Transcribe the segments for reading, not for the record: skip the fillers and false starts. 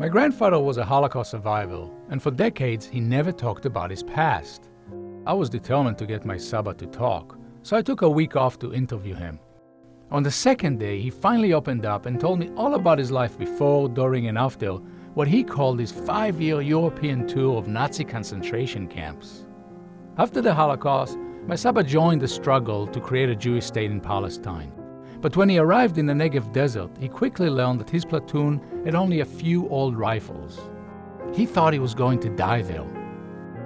My grandfather was a Holocaust survivor, and for decades he never talked about his past. I was determined to get my Saba to talk, so I took a week off to interview him. On the second day, he finally opened up and told me all about his life before, during, and after what he called his 5-year European tour of Nazi concentration camps. After the Holocaust, my Saba joined the struggle to create a Jewish state in Palestine. But when he arrived in the Negev desert, he quickly learned that his platoon had only a few old rifles. He thought he was going to die there.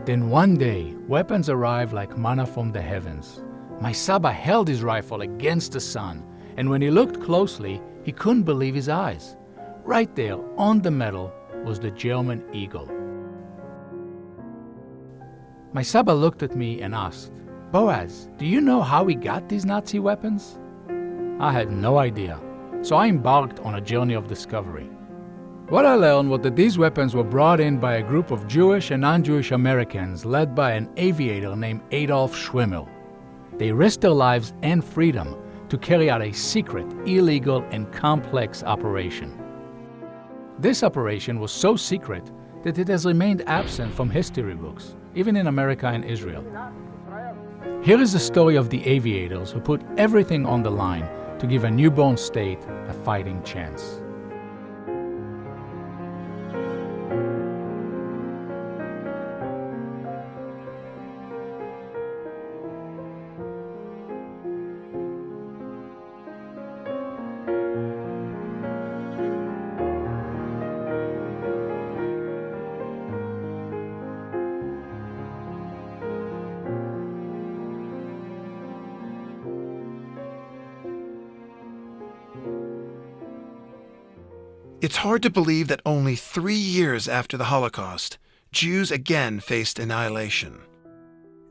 Then one day, weapons arrived like manna from the heavens. My Saba held his rifle against the sun, and when he looked closely, he couldn't believe his eyes. Right there, on the metal, was the German eagle. My Saba looked at me and asked, "Boaz, do you know how he got these Nazi weapons?" I had no idea, so I embarked on a journey of discovery. What I learned was that these weapons were brought in by a group of Jewish and non-Jewish Americans led by an aviator named Adolf Schwimmer. They risked their lives and freedom to carry out a secret, illegal, and complex operation. This operation was so secret that it has remained absent from history books, even in America and Israel. Here is the story of the aviators who put everything on the line to give a newborn state a fighting chance. It's hard to believe that only 3 years after the Holocaust, Jews again faced annihilation.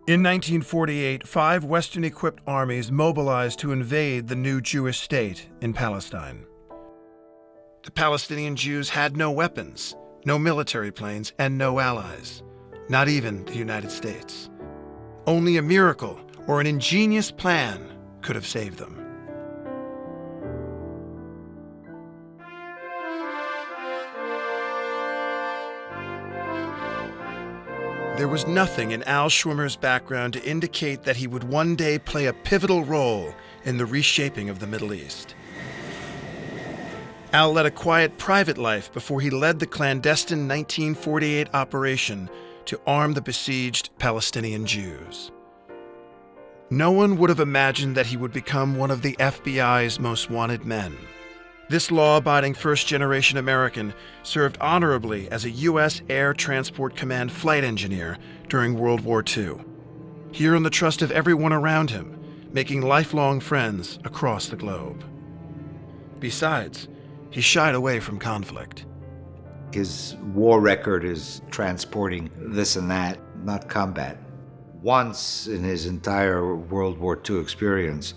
In 1948, 5 Western-equipped armies mobilized to invade the new Jewish state in Palestine. The Palestinian Jews had no weapons, no military planes, and no allies, not even the United States. Only a miracle or an ingenious plan could have saved them. There was nothing in Al Schwimmer's background to indicate that he would one day play a pivotal role in the reshaping of the Middle East. Al led a quiet private life before he led the clandestine 1948 operation to arm the besieged Palestinian Jews. No one would have imagined that he would become one of the FBI's most wanted men. This law-abiding first-generation American served honorably as a U.S. Air Transport Command flight engineer during World War II. He earned the trust of everyone around him, making lifelong friends across the globe. Besides, he shied away from conflict. His war record is transporting this and that, not combat. Once in his entire World War II experience,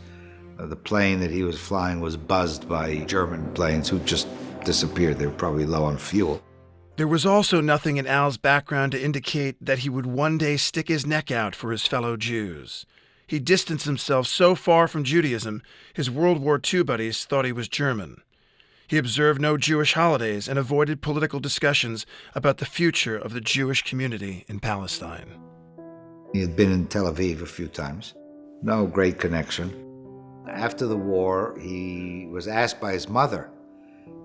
the plane that he was flying was buzzed by German planes who just disappeared. They were probably low on fuel. There was also nothing in Al's background to indicate that he would one day stick his neck out for his fellow Jews. He distanced himself so far from Judaism, his World War II buddies thought he was German. He observed no Jewish holidays and avoided political discussions about the future of the Jewish community in Palestine. He had been in Tel Aviv a few times. No great connection. After the war, he was asked by his mother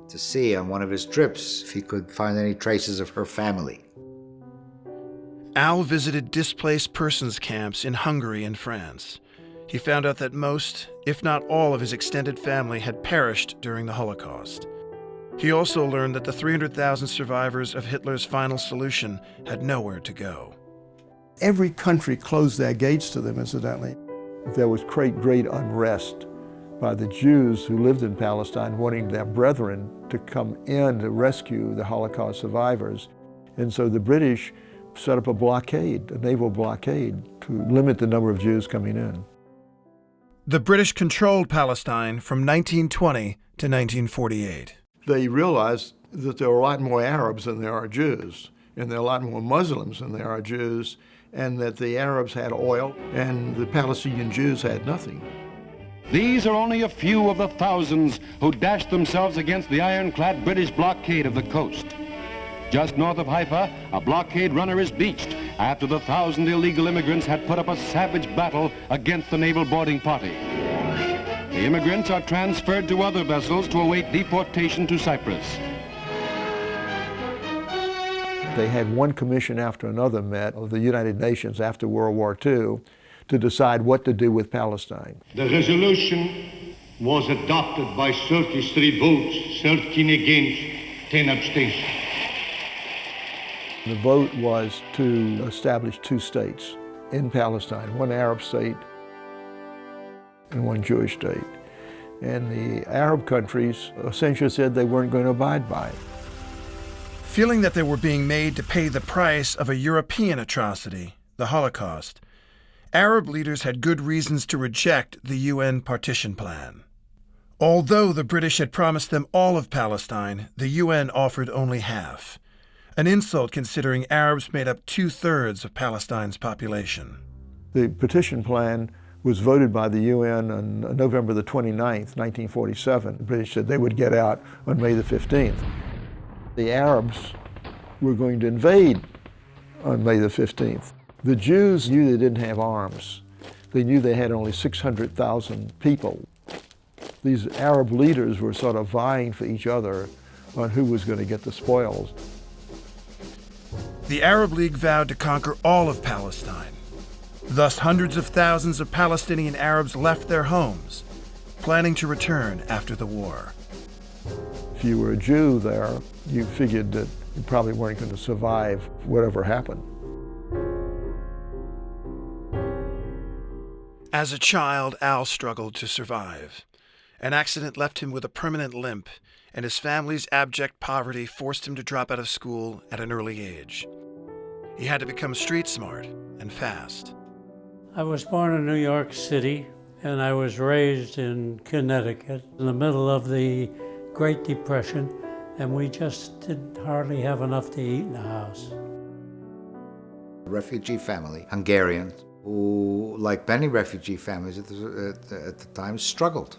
to see on one of his trips if he could find any traces of her family. Al visited displaced persons camps in Hungary and France. He found out that most, if not all, of his extended family had perished during the Holocaust. He also learned that the 300,000 survivors of Hitler's final solution had nowhere to go. Every country closed their gates to them, incidentally. There was great unrest by the Jews who lived in Palestine wanting their brethren to come in to rescue the Holocaust survivors. And so the British set up a blockade, a naval blockade, to limit the number of Jews coming in. The British controlled Palestine from 1920 to 1948. They realized that there are a lot more Arabs than there are Jews, and there are a lot more Muslims than there are Jews, and that the Arabs had oil and the Palestinian Jews had nothing. These are only a few of the thousands who dashed themselves against the ironclad British blockade of the coast. Just north of Haifa, a blockade runner is beached after the 1,000 illegal immigrants had put up a savage battle against the naval boarding party. The immigrants are transferred to other vessels to await deportation to Cyprus. They had one commission after another met of the United Nations after World War II to decide what to do with Palestine. The resolution was adopted by 33 votes, 13 against, 10 abstentions. The vote was to establish two states in Palestine, one Arab state and one Jewish state. And the Arab countries essentially said they weren't going to abide by it. Feeling that they were being made to pay the price of a European atrocity, the Holocaust, Arab leaders had good reasons to reject the UN partition plan. Although the British had promised them all of Palestine, the UN offered only half, an insult considering Arabs made up 2/3 of Palestine's population. The partition plan was voted by the UN on November the 29th, 1947. The British said they would get out on May the 15th. The Arabs were going to invade on May the 15th. The Jews knew they didn't have arms. They knew they had only 600,000 people. These Arab leaders were sort of vying for each other on who was going to get the spoils. The Arab League vowed to conquer all of Palestine. Thus, hundreds of thousands of Palestinian Arabs left their homes, planning to return after the war. If you were a Jew there, you figured that you probably weren't going to survive whatever happened. As a child, Al struggled to survive. An accident left him with a permanent limp, and his family's abject poverty forced him to drop out of school at an early age. He had to become street smart and fast. I was born in New York City, and I was raised in Connecticut in the middle of the Great Depression, and we just didn't hardly have enough to eat in the house. A refugee family, Hungarian, who, like many refugee families at the time, struggled.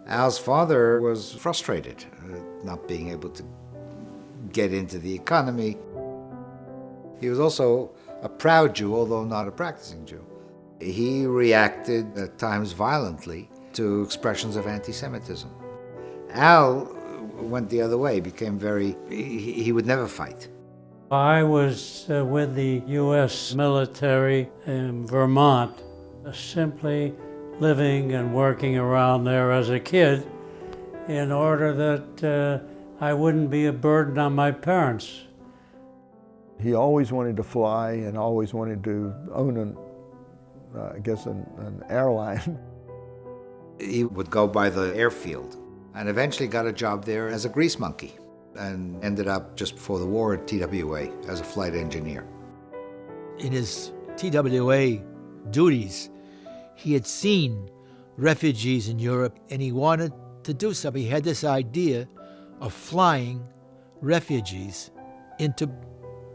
Al's father was frustrated, not being able to get into the economy. He was also a proud Jew, although not a practicing Jew. He reacted at times violently to expressions of anti-Semitism. Al went the other way, became he would never fight. I was with the U.S. military in Vermont, simply living and working around there as a kid in order that I wouldn't be a burden on my parents. He always wanted to fly and always wanted to own an airline. He would go by the airfield and eventually got a job there as a grease monkey and ended up just before the war at TWA as a flight engineer. In his TWA duties, he had seen refugees in Europe and he wanted to do something. He had this idea of flying refugees into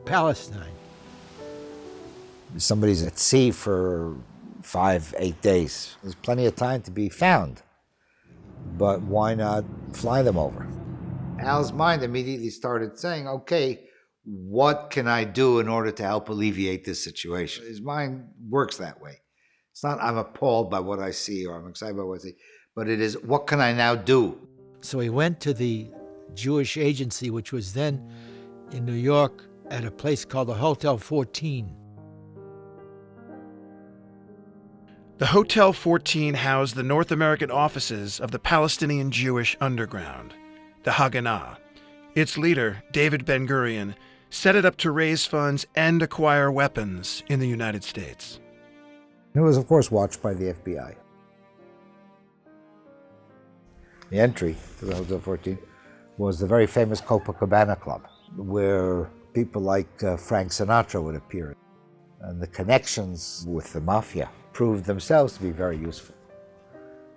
Palestine. Somebody's at sea for 5-8 days. There's plenty of time to be found, but why not fly them over? Al's mind immediately started saying, okay, what can I do in order to help alleviate this situation? His mind works that way. It's not I'm appalled by what I see or I'm excited by what I see, but it is what can I now do? So he went to the Jewish agency, which was then in New York at a place called the Hotel 14. The Hotel 14 housed the North American offices of the Palestinian Jewish underground, the Haganah. Its leader, David Ben-Gurion, set it up to raise funds and acquire weapons in the United States. It was, of course, watched by the FBI. The entry to the Hotel 14 was the very famous Copacabana Club, where people like Frank Sinatra would appear. And the connections with the mafia proved themselves to be very useful.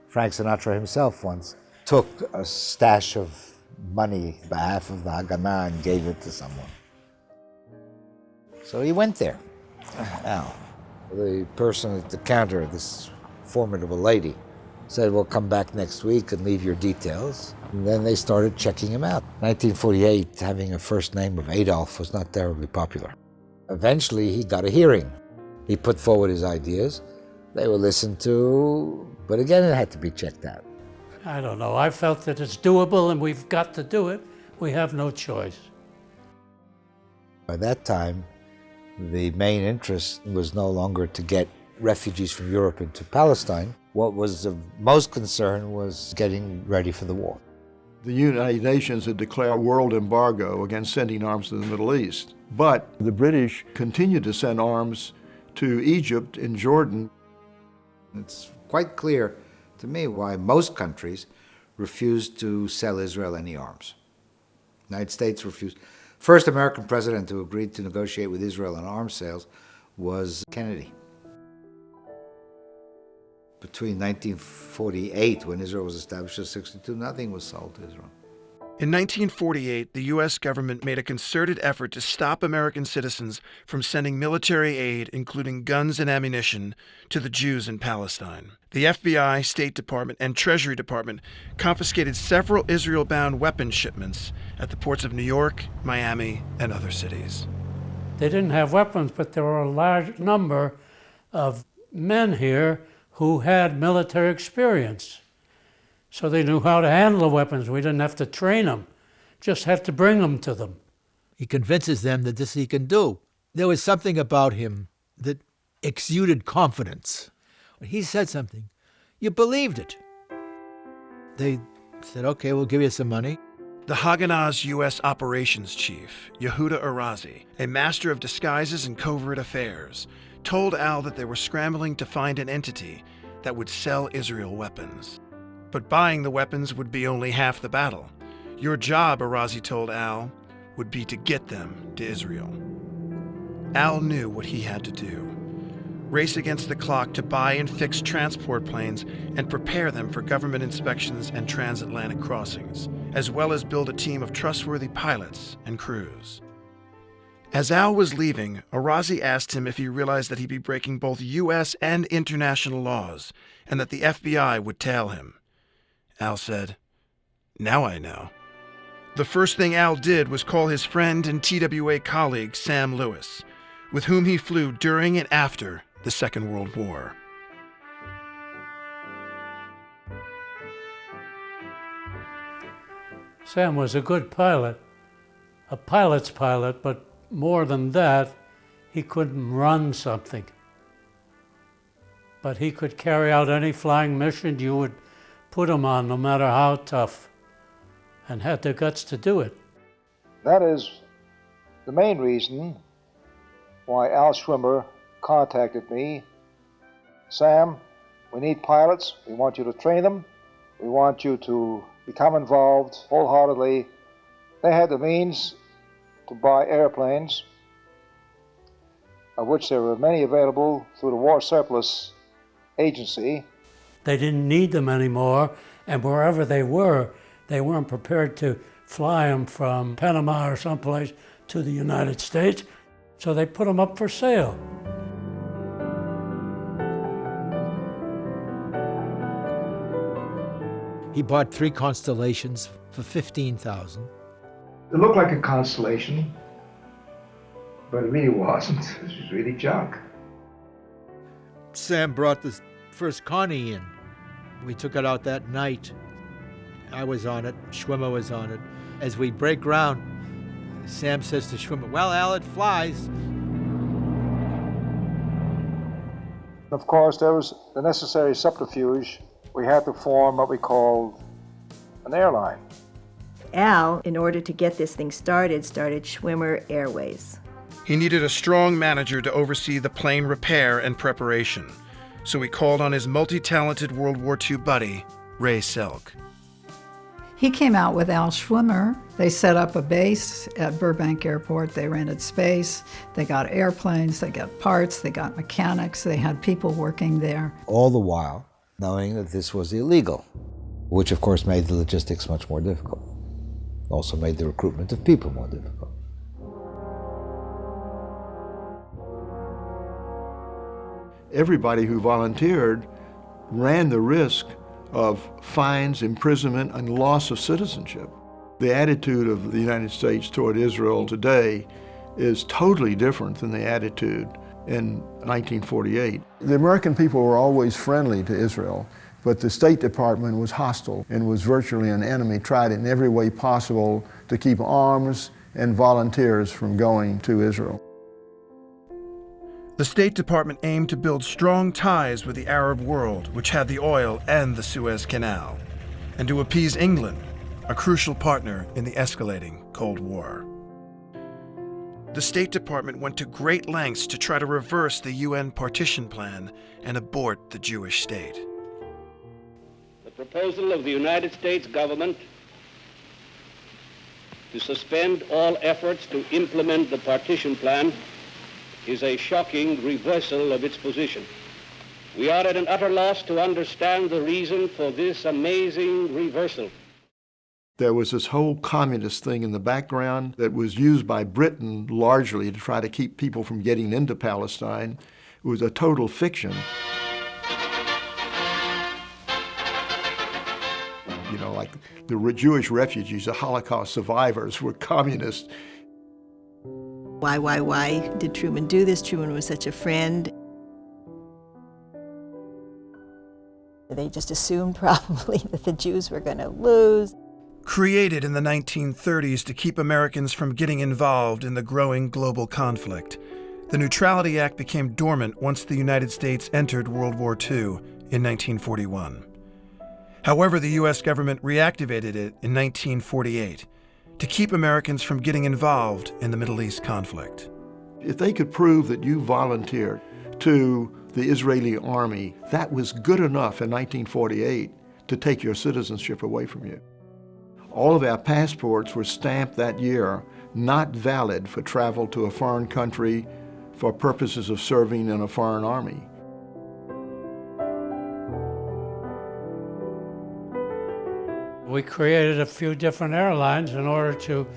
Frank Sinatra himself once took a stash of money on behalf of the Haganah and gave it to someone. So he went there. Now, the person at the counter, this formidable lady, said, well, come back next week and leave your details. And then they started checking him out. 1948, having a first name of Adolf was not terribly popular. Eventually, he got a hearing. He put forward his ideas. They were listened to, but again, it had to be checked out. I don't know. I felt that it's doable and we've got to do it. We have no choice. By that time, the main interest was no longer to get refugees from Europe into Palestine. What was of most concern was getting ready for the war. The United Nations had declared a world embargo against sending arms to the Middle East. But the British continued to send arms to Egypt and Jordan. It's quite clear to me why most countries refused to sell Israel any arms. The United States refused. First American president who agreed to negotiate with Israel on arms sales was Kennedy. Between 1948, when Israel was established, and 1962, nothing was sold to Israel. In 1948, the U.S. government made a concerted effort to stop American citizens from sending military aid, including guns and ammunition, to the Jews in Palestine. The FBI, State Department, and Treasury Department confiscated several Israel-bound weapons shipments at the ports of New York, Miami, and other cities. They didn't have weapons, but there were a large number of men here who had military experience. So they knew how to handle the weapons. We didn't have to train them, just had to bring them to them. He convinces them that this he can do. There was something about him that exuded confidence. When he said something, you believed it. They said, okay, we'll give you some money. The Haganah's U.S. operations chief, Yehuda Arazi, a master of disguises and covert affairs, told Al that they were scrambling to find an entity that would sell Israel weapons. But buying the weapons would be only half the battle. Your job, Arazi told Al, would be to get them to Israel. Al knew what he had to do. Race against the clock to buy and fix transport planes and prepare them for government inspections and transatlantic crossings, as well as build a team of trustworthy pilots and crews. As Al was leaving, Arazi asked him if he realized that he'd be breaking both U.S. and international laws, and that the FBI would tail him. Al said, "Now I know." The first thing Al did was call his friend and TWA colleague Sam Lewis, with whom he flew during and after the Second World War. Sam was a good pilot, a pilot's pilot, but more than that, he couldn't run something. But he could carry out any flying mission you would put him on, no matter how tough, and had the guts to do it. That is the main reason why Al Schwimmer contacted me. Sam, we need pilots. We want you to train them. We want you to become involved wholeheartedly. They had the means to buy airplanes, of which there were many available through the War Surplus Agency. They didn't need them anymore, and wherever they weren't prepared to fly them from Panama or someplace to the United States, so they put them up for sale. He bought 3 Constellations for $15,000. It looked like a constellation, but it really wasn't. It was really junk. Sam brought the first Connie in. We took it out that night. I was on it, Schwimmer was on it. As we break ground, Sam says to Schwimmer, "Well, Al, it flies." Of course, there was the necessary subterfuge. We had to form what we called an airline. Al, in order to get this thing started Schwimmer Airways. He needed a strong manager to oversee the plane repair and preparation, so he called on his multi-talented World War II buddy, Ray Selk. He came out with Al Schwimmer. They set up a base at Burbank Airport. They rented space. They got airplanes. They got parts. They got mechanics. They had people working there. All the while knowing that this was illegal, which of course made the logistics much more difficult. Also made the recruitment of people more difficult. Everybody who volunteered ran the risk of fines, imprisonment, and loss of citizenship. The attitude of the United States toward Israel today is totally different than the attitude in 1948. The American people were always friendly to Israel, but the State Department was hostile and was virtually an enemy, tried in every way possible to keep arms and volunteers from going to Israel. The State Department aimed to build strong ties with the Arab world, which had the oil and the Suez Canal, and to appease England, a crucial partner in the escalating Cold War. The State Department went to great lengths to try to reverse the UN partition plan and abort the Jewish state. The proposal of the United States government to suspend all efforts to implement the partition plan is a shocking reversal of its position. We are at an utter loss to understand the reason for this amazing reversal. There was this whole communist thing in the background that was used by Britain largely to try to keep people from getting into Palestine. It was a total fiction. You know, like the Jewish refugees, the Holocaust survivors were communists. Why did Truman do this? Truman was such a friend. They just assumed probably that the Jews were going to lose. Created in the 1930s to keep Americans from getting involved in the growing global conflict, the Neutrality Act became dormant once the United States entered World War II in 1941. However, the U.S. government reactivated it in 1948 to keep Americans from getting involved in the Middle East conflict. If they could prove that you volunteered to the Israeli army, that was good enough in 1948 to take your citizenship away from you. All of our passports were stamped that year, not valid for travel to a foreign country for purposes of serving in a foreign army. We created a few different airlines in order to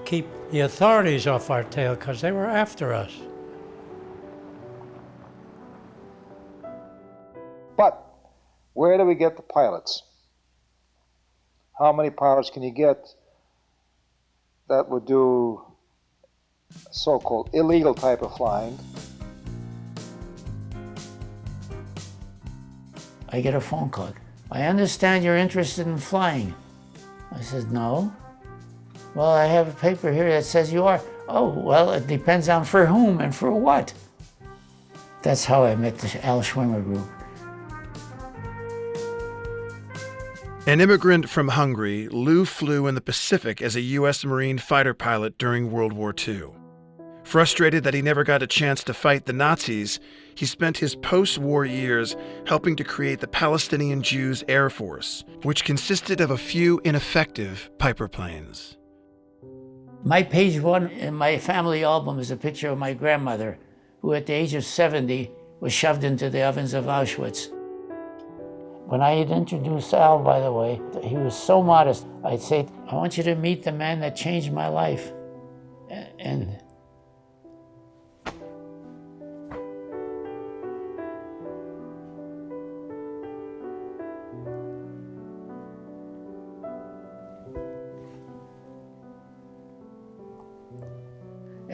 keep the authorities off our tail because they were after us. But where do we get the pilots? How many pilots can you get that would do so-called illegal type of flying? I get a phone call. I understand you're interested in flying. I said, no. Well, I have a paper here that says you are. Oh, well, it depends on for whom and for what. That's how I met the Al Schwimmer group. An immigrant from Hungary, Lou flew in the Pacific as a U.S. Marine fighter pilot during World War II. Frustrated that he never got a chance to fight the Nazis, he spent his post-war years helping to create the Palestinian Jews Air Force, which consisted of a few ineffective Piper planes. My page one in my family album is a picture of my grandmother, who at the age of 70 was shoved into the ovens of Auschwitz. When I had introduced Al, by the way, he was so modest. I'd say, I want you to meet the man that changed my life. And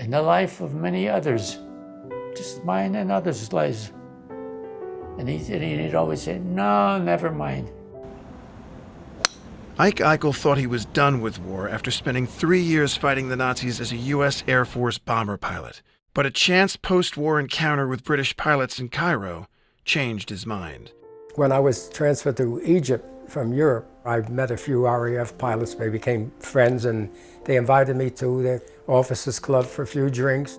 the life of many others, just mine and others' lives. And he'd always say, no, never mind. Ike Eichel thought he was done with war after spending 3 years fighting the Nazis as a U.S. Air Force bomber pilot. But a chance post-war encounter with British pilots in Cairo changed his mind. When I was transferred to Egypt from Europe, I met a few RAF pilots. They became friends, and they invited me to their officers' club for a few drinks.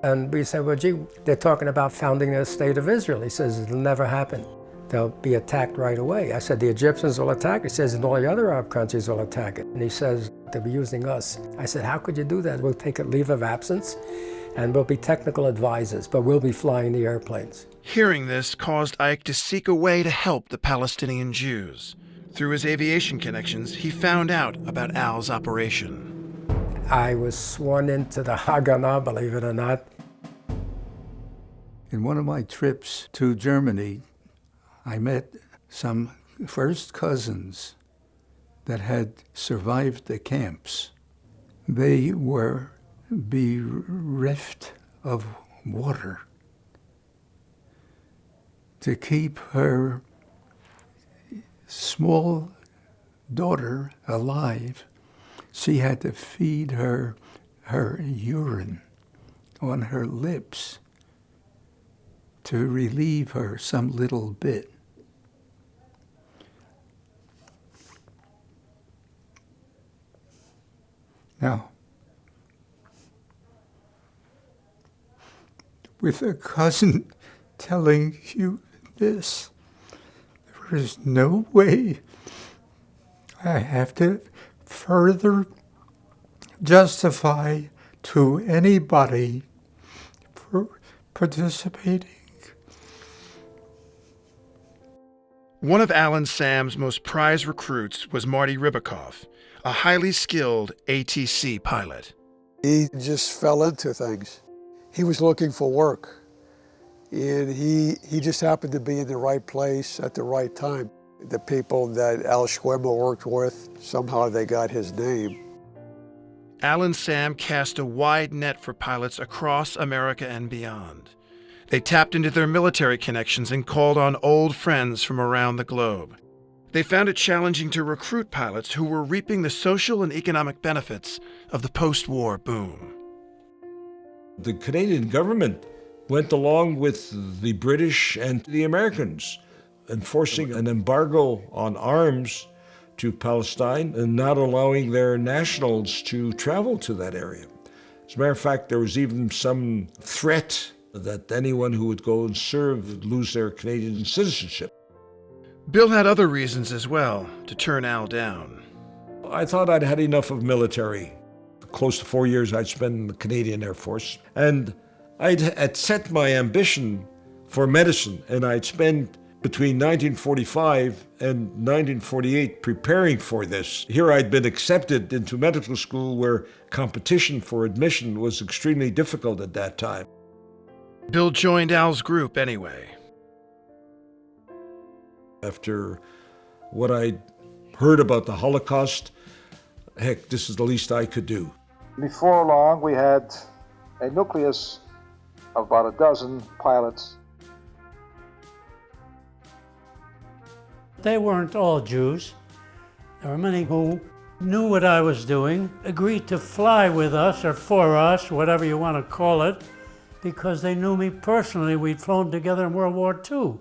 And we said, well, gee, they're talking about founding a state of Israel. He says, it'll never happen. They'll be attacked right away. I said, the Egyptians will attack. He says, and all the other Arab countries will attack it. And he says, they'll be using us. I said, how could you do that? We'll take a leave of absence, and we'll be technical advisors, but we'll be flying the airplanes. Hearing this caused Ike to seek a way to help the Palestinian Jews. Through his aviation connections, he found out about Al's operation. I was sworn into the Haganah, believe it or not. In one of my trips to Germany, I met some first cousins that had survived the camps. They were bereft of water. To keep her small daughter alive, she had to feed her urine on her lips to relieve her some little bit. Now, with a cousin telling you this, there is no way I have to further justify to anybody for participating. One of Alan Sam's most prized recruits was Marty Ribicoff, a highly skilled ATC pilot. He just fell into things. He was looking for work, and he just happened to be in the right place at the right time. The people that Al Schwimmer worked with, somehow they got his name. Alan Sam cast a wide net for pilots across America and beyond. They tapped into their military connections and called on old friends from around the globe. They found it challenging to recruit pilots who were reaping the social and economic benefits of the post-war boom. The Canadian government went along with the British and the Americans, enforcing an embargo on arms to Palestine and not allowing their nationals to travel to that area. As a matter of fact, there was even some threat that anyone who would go and serve would lose their Canadian citizenship. Bill had other reasons as well to turn Al down. I thought I'd had enough of military. Close to 4 years I'd spent in the Canadian Air Force. And I'd set my ambition for medicine, and I'd spent between 1945 and 1948 preparing for this. Here I'd been accepted into medical school where competition for admission was extremely difficult at that time. Bill joined Al's group anyway. After what I'd heard about the Holocaust, heck, this is the least I could do. Before long, we had a nucleus of about a dozen pilots. They weren't all Jews. There were many who knew what I was doing, agreed to fly with us or for us, whatever you want to call it, because they knew me personally. We'd flown together in World War II.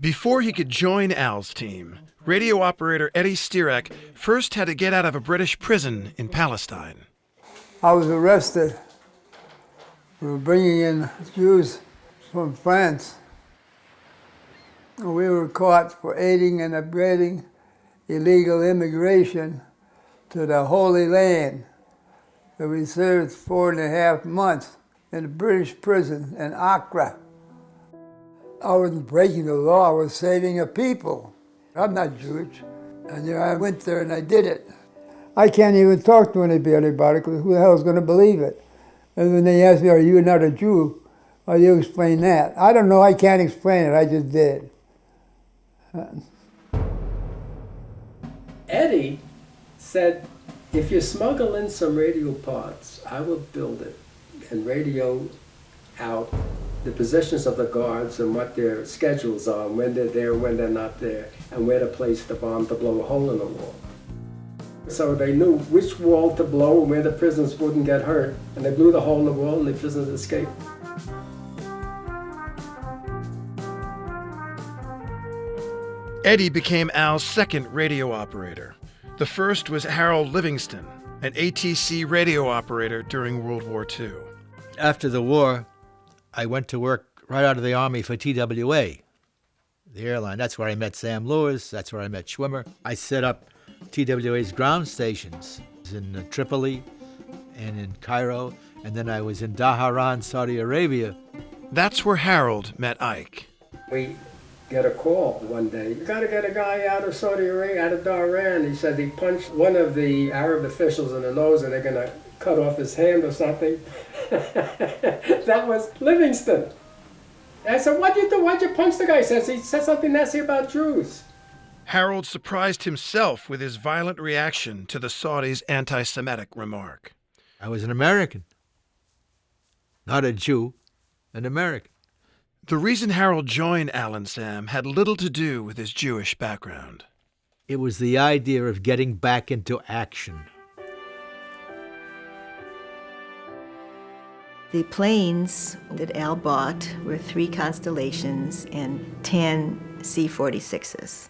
Before he could join Al's team, radio operator Eddie Stierek first had to get out of a British prison in Palestine. I was arrested for bringing in Jews from France. We were caught for aiding and abetting illegal immigration to the Holy Land. So we served 4.5 months in a British prison in Accra. I wasn't breaking the law, I was saving a people. I'm not Jewish. And I went there and I did it. I can't even talk to anybody about it because who the hell is going to believe it? And when they ask me, are you not a Jew? How do you explain that? I don't know, I can't explain it, I just did. Eddie said, if you smuggle in some radio parts, I will build it and radio out the positions of the guards and what their schedules are, when they're there, when they're not there, and where to place the bomb to blow a hole in the wall. So they knew which wall to blow and where the prisoners wouldn't get hurt, and they blew the hole in the wall and the prisoners escaped. Eddie became Al's second radio operator. The first was Harold Livingston, an ATC radio operator during World War II. After the war, I went to work right out of the Army for TWA, the airline. That's where I met Sam Lewis. That's where I met Schwimmer. I set up TWA's ground stations in Tripoli and in Cairo, and then I was in Dhahran, Saudi Arabia. That's where Harold met Ike. We get a call one day. You got to get a guy out of Saudi Arabia, out of Dhahran. He said he punched one of the Arab officials in the nose and they're going to cut off his hand or something. That was Livingston. And I said, what'd you do? Why'd you punch the guy? He said something nasty about Jews. Harold surprised himself with his violent reaction to the Saudis' anti-Semitic remark. I was an American. Not a Jew, an American. The reason Harold joined Al and Sam had little to do with his Jewish background. It was the idea of getting back into action. The planes that Al bought were 3 Constellations and 10 C-46s.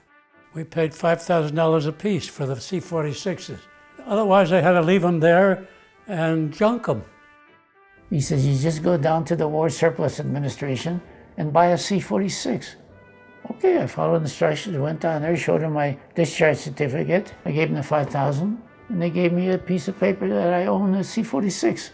We paid $5,000 apiece for the C-46s. Otherwise, I had to leave them there and junk them. He says, you just go down to the War Surplus Administration and buy a C-46. Okay, I followed instructions, went down there, showed them my discharge certificate. I gave them the $5,000, and they gave me a piece of paper that I own a C-46.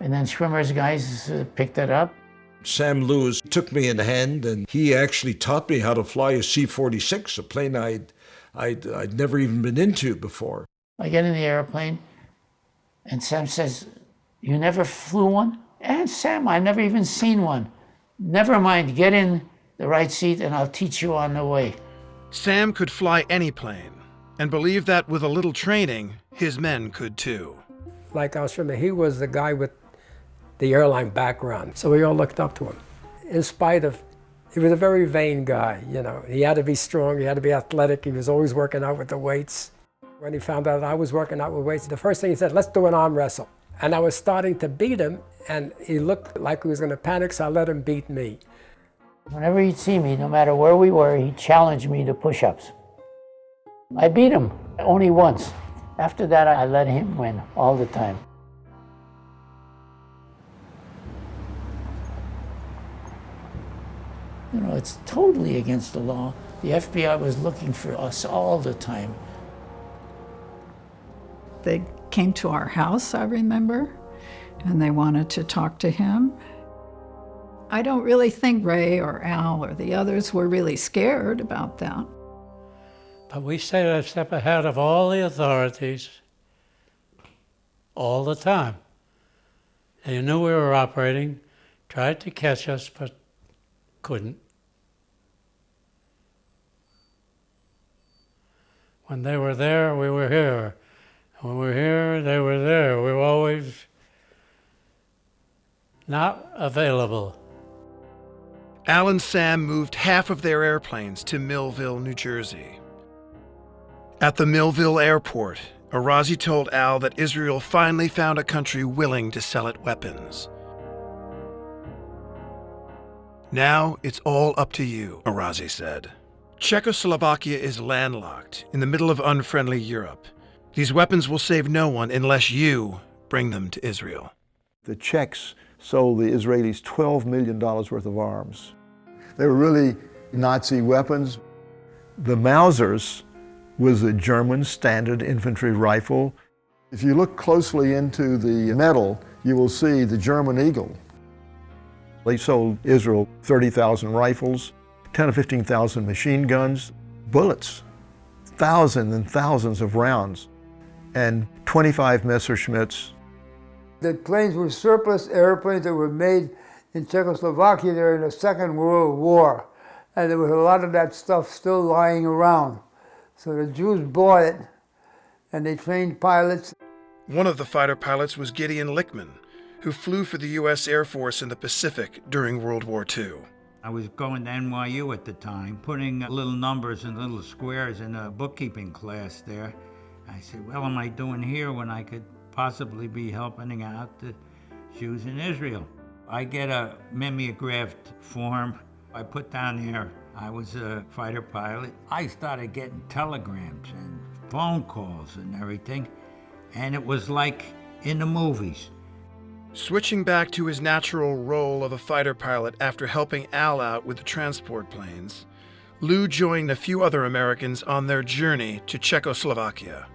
And then Schwimmer's guys picked it up. Sam Lewis took me in hand, and he actually taught me how to fly a C-46, a plane I'd never even been into before. I get in the airplane, and Sam says, you never flew one? And Sam, I've never even seen one. Never mind, get in the right seat and I'll teach you on the way. Sam could fly any plane, and believed that with a little training, his men could too. Like Al Schwimmer, he was the guy with the airline background, so we all looked up to him. In spite of, he was a very vain guy, you know. He had to be strong, he had to be athletic, he was always working out with the weights. When he found out I was working out with weights, the first thing he said, let's do an arm wrestle. And I was starting to beat him, and he looked like he was going to panic, so I let him beat me. Whenever he'd see me, no matter where we were, he'd challenge me to push-ups. I beat him only once. After that, I let him win all the time. You know, it's totally against the law. The FBI was looking for us all the time. They came to our house, I remember, and they wanted to talk to him. I don't really think Ray or Al or the others were really scared about that. But we stayed a step ahead of all the authorities all the time. They knew we were operating, tried to catch us, but couldn't. When they were there, we were here. When we were here, they were there. We were always not available. Al and Sam moved half of their airplanes to Millville, New Jersey. At the Millville airport, Arazi told Al that Israel finally found a country willing to sell it weapons. Now it's all up to you, Arazi said. Czechoslovakia is landlocked in the middle of unfriendly Europe. These weapons will save no one unless you bring them to Israel. The Czechs sold the Israelis $12 million worth of arms. They were really Nazi weapons. The Mausers was a German standard infantry rifle. If you look closely into the metal, you will see the German Eagle. They sold Israel 30,000 rifles, 10 or 15,000 machine guns, bullets, thousands and thousands of rounds, and 25 Messerschmitts. The planes were surplus airplanes that were made in Czechoslovakia during the Second World War. And there was a lot of that stuff still lying around. So the Jews bought it, and they trained pilots. One of the fighter pilots was Gideon Lichtman, who flew for the U.S. Air Force in the Pacific during World War II. I was going to NYU at the time, putting little numbers and little squares in a bookkeeping class there. I said, what am I doing here when I could possibly be helping out the Jews in Israel? I get a mimeographed form. I put down there I was a fighter pilot. I started getting telegrams and phone calls and everything, and it was like in the movies. Switching back to his natural role of a fighter pilot after helping Al out with the transport planes, Lou joined a few other Americans on their journey to Czechoslovakia.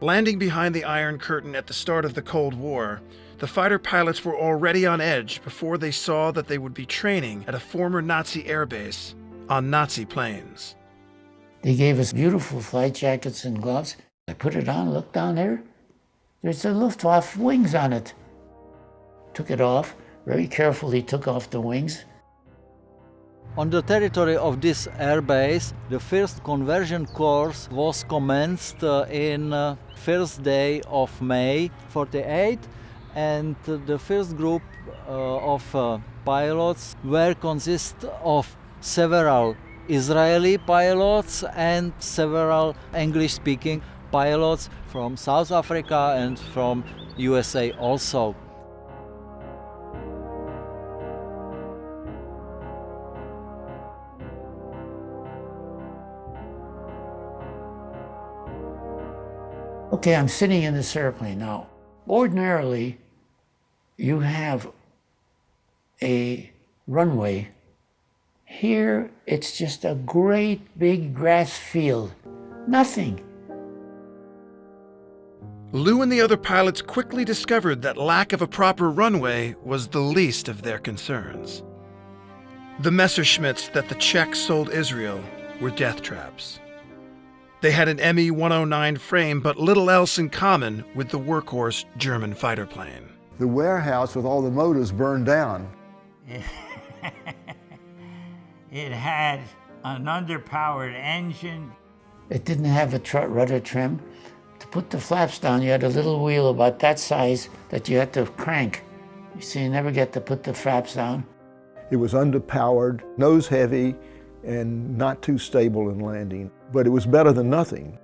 Landing behind the Iron Curtain at the start of the Cold War, the fighter pilots were already on edge before they saw that they would be training at a former Nazi airbase on Nazi planes. They gave us beautiful flight jackets and gloves. I put it on, looked down there. There's the Luftwaffe wings on it. Took it off, very carefully took off the wings. On the territory of this airbase, the first conversion course was commenced in first day of May 48, and the first group of pilots were consist of several Israeli pilots and several English-speaking pilots from South Africa and from USA also. Okay, I'm sitting in this airplane now. Ordinarily, you have a runway. Here, it's just a great big grass field. Nothing. Lou and the other pilots quickly discovered that lack of a proper runway was the least of their concerns. The Messerschmitts that the Czechs sold Israel were death traps. They had an Me-109 frame, but little else in common with the workhorse German fighter plane. The warehouse with all the motors burned down. It had an underpowered engine. It didn't have a rudder trim. To put the flaps down, you had a little wheel about that size that you had to crank. So you never get to put the flaps down. It was underpowered, nose heavy, and not too stable in landing. But it was better than nothing.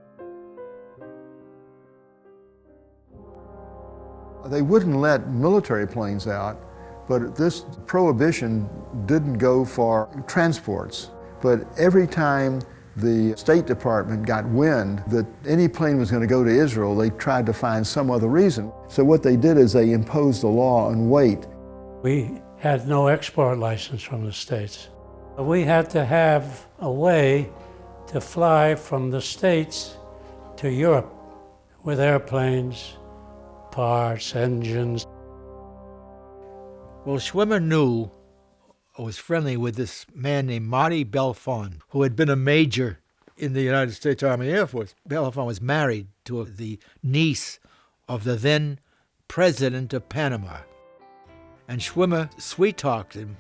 They wouldn't let military planes out, but this prohibition didn't go for transports. But every time the State Department got wind that any plane was going to go to Israel, they tried to find some other reason. So what they did is they imposed a law on weight. We had no export license from the States. We had to have a way to fly from the States to Europe with airplanes, parts, engines. Well, Schwimmer knew or was friendly with this man named Marty Belfon, who had been a major in the United States Army Air Force. Belfon was married to the niece of the then president of Panama. And Schwimmer sweet-talked him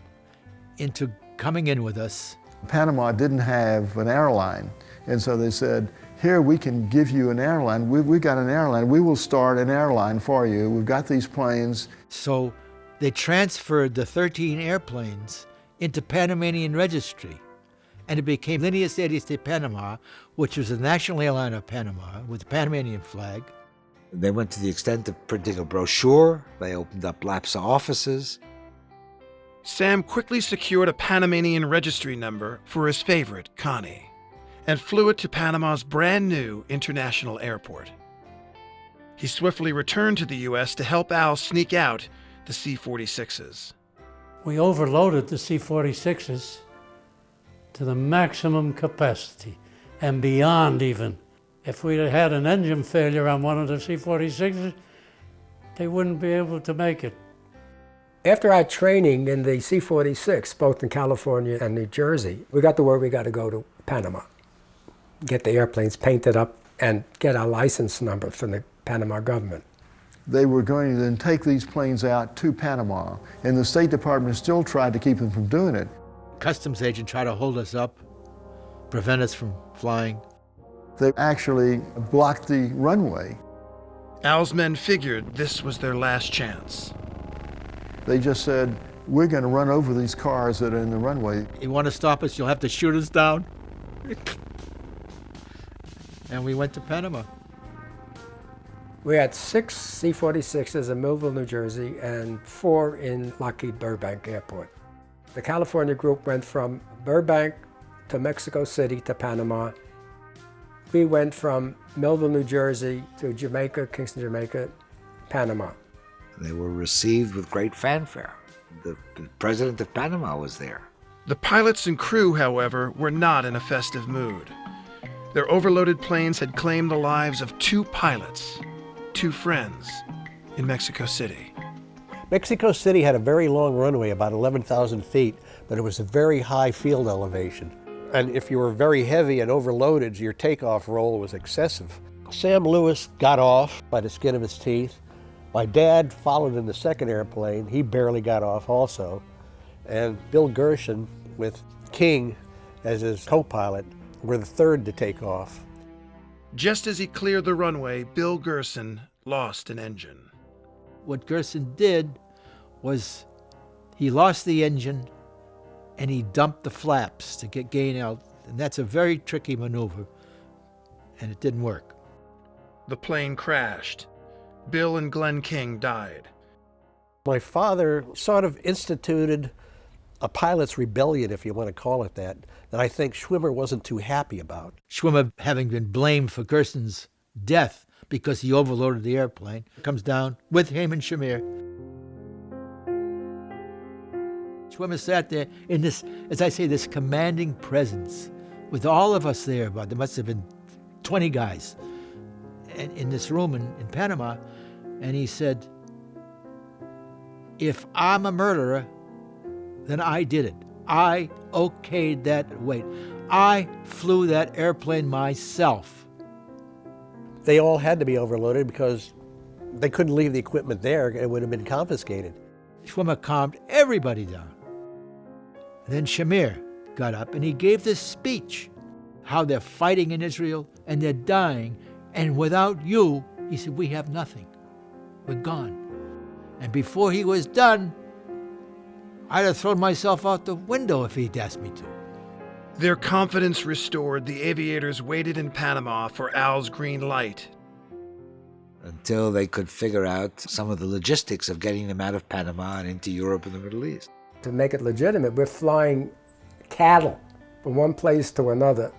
into coming in with us. Panama didn't have an airline, and so they said, here, we can give you an airline. We've got an airline. We will start an airline for you. We've got these planes. So they transferred the 13 airplanes into Panamanian registry, and it became Líneas Aéreas de Panamá, which was the national airline of Panama with the Panamanian flag. They went to the extent of printing a brochure. They opened up LAPSA offices. Sam quickly secured a Panamanian registry number for his favorite, Connie, and flew it to Panama's brand new international airport. He swiftly returned to the U.S. to help Al sneak out the C-46s. We overloaded the C-46s to the maximum capacity and beyond even. If we'd had an engine failure on one of the C-46s, they wouldn't be able to make it. After our training in the C-46, both in California and New Jersey, we got the word we got to go to Panama, get the airplanes painted up, and get our license number from the Panama government. They were going to then take these planes out to Panama, and the State Department still tried to keep them from doing it. Customs agent tried to hold us up, prevent us from flying. They actually blocked the runway. Al's men figured this was their last chance. They just said, we're going to run over these cars that are in the runway. You want to stop us, you'll have to shoot us down. And we went to Panama. We had 6 C-46s in Millville, New Jersey, and 4 in Lockheed Burbank Airport. The California group went from Burbank to Mexico City to Panama. We went from Millville, New Jersey to Jamaica, Kingston, Jamaica, Panama. They were received with great fanfare. The president of Panama was there. The pilots and crew, however, were not in a festive mood. Their overloaded planes had claimed the lives of 2 pilots, 2 friends, in Mexico City. Mexico City had a very long runway, about 11,000 feet, but it was a very high field elevation. And if you were very heavy and overloaded, your takeoff roll was excessive. Sam Lewis got off by the skin of his teeth, My dad followed in the second airplane. He barely got off also. And Bill Gershon, with King as his co-pilot, were the third to take off. Just as he cleared the runway, Bill Gerson lost an engine. What Gerson did was he lost the engine and he dumped the flaps to get gain out. And that's a very tricky maneuver, and it didn't work. The plane crashed. Bill and Glenn King died. My father sort of instituted a pilot's rebellion, if you want to call it that I think Schwimmer wasn't too happy about. Schwimmer, having been blamed for Gerson's death because he overloaded the airplane, comes down with him and Schwimmer. Schwimmer sat there in this, as I say, this commanding presence with all of us there, but there must have been 20 guys in this room in Panama, and he said, if I'm a murderer, then I did it. I okayed that weight. I flew that airplane myself. They all had to be overloaded because they couldn't leave the equipment there. It would have been confiscated. Schwimmer calmed everybody down. Then Shamir got up and he gave this speech, how they're fighting in Israel and they're dying, and without you, he said, we have nothing. We're gone. And before he was done, I'd have thrown myself out the window if he'd asked me to. Their confidence restored, the aviators waited in Panama for Al's green light. Until they could figure out some of the logistics of getting them out of Panama and into Europe and the Middle East. To make it legitimate, we're flying cattle from one place to another.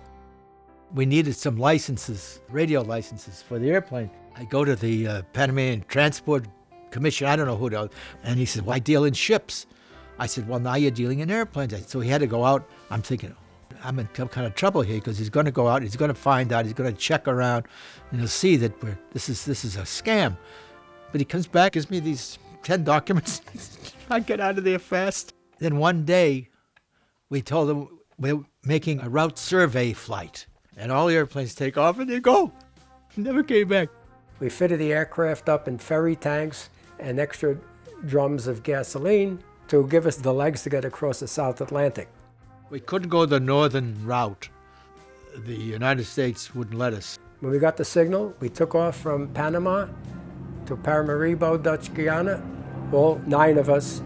We needed some licenses, radio licenses for the airplane. I go to the Panamanian Transport Commission, I don't know who to, and he said, well, I deal in ships. I said, well, now you're dealing in airplanes. So he had to go out. I'm thinking, I'm in some kind of trouble here because he's going to go out, he's going to find out, he's going to check around, and he'll see that this is a scam. But he comes back, gives me these 10 documents. I get out of there fast. Then one day, we told him we're making a route survey flight, and all the airplanes take off and they go. Never came back. We fitted the aircraft up in ferry tanks and extra drums of gasoline to give us the legs to get across the South Atlantic. We couldn't go the northern route. The United States wouldn't let us. When we got the signal, we took off from Panama to Paramaribo, Dutch Guiana, all 9 of us,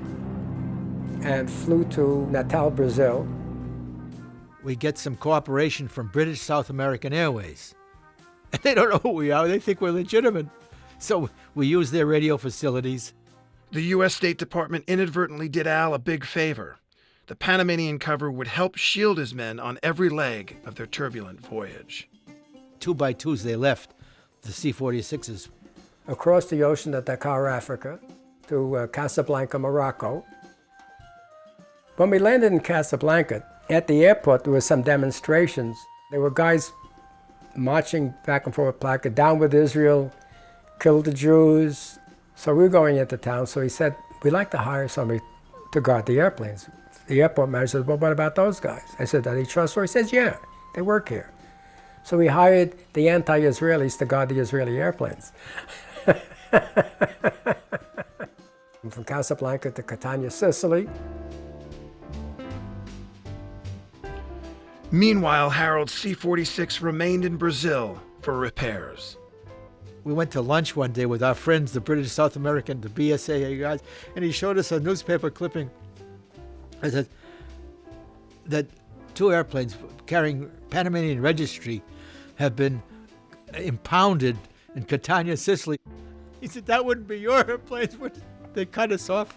and flew to Natal, Brazil. We get some cooperation from British South American Airways. And they don't know who we are. They think we're legitimate. So we use their radio facilities. The U.S. State Department inadvertently did Al a big favor. The Panamanian cover would help shield his men on every leg of their turbulent voyage. 2 by 2s they left, the C-46s. Across the ocean to Dakar, Africa, to Casablanca, Morocco. When we landed in Casablanca, at the airport there were some demonstrations. There were guys marching back and forth, placard, down with Israel, kill the Jews. So we were going into town, so he said, we'd like to hire somebody to guard the airplanes. The airport manager said, well, what about those guys? I said, are they trustworthy? He says, yeah, they work here. So we hired the anti-Israelis to guard the Israeli airplanes. From Casablanca to Catania, Sicily. Meanwhile, Harold's C-46 remained in Brazil for repairs. We went to lunch one day with our friends, the British South American, the BSA guys, and he showed us a newspaper clipping that 2 airplanes carrying Panamanian registry have been impounded in Catania, Sicily. He said, that wouldn't be your airplanes, they cut us off.